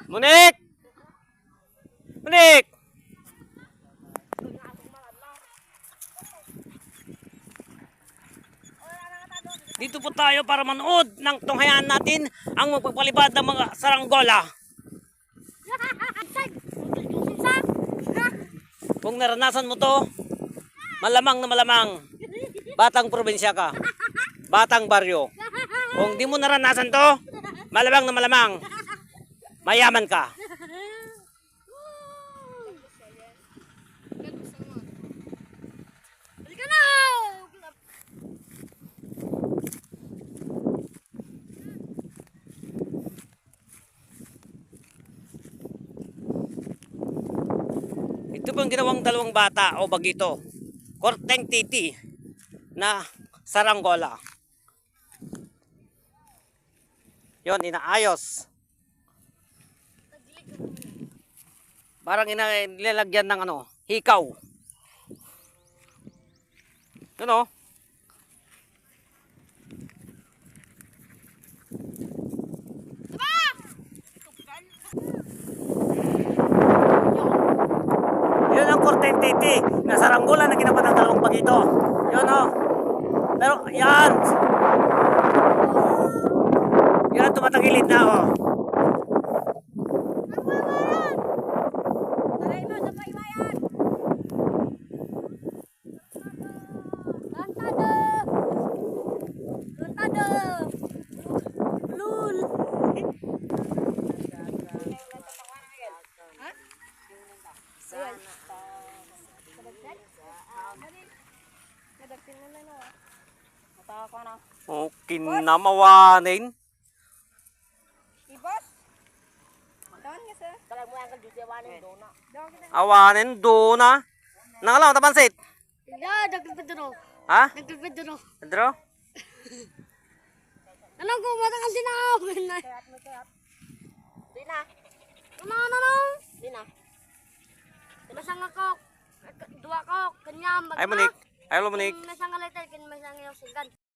Munik! Munik! Dito po tayo para manood ng tunghayan natin ang magpapalibad ng mga saranggola. Kung naranasan mo to, malamang na malamang, batang probinsya ka, batang baryo. Kung di mo naranasan to, malamang na malamang, mayaman ka. Ito pong ginawang dalawang bata o bagito. Korteng titi na saranggola. Yon, inaayos. Parang nilalagyan ng ano, hikaw. Yun o. Yun ang korteng titi na saranggola na ginawa ng dalawang bagito. Yun o. Pero yan. Yan ang tumatagilid na o. Okay na mawanin. Awanin do na. Nangalaw tapansit. Ha? Pedro? Alam ko, matagal din ako. Dina. Ano? Dina. Masang ako. Dua ko. Kanya. Ay Monique. Ay lo Monique. Masang alitan. Masang yung sigan.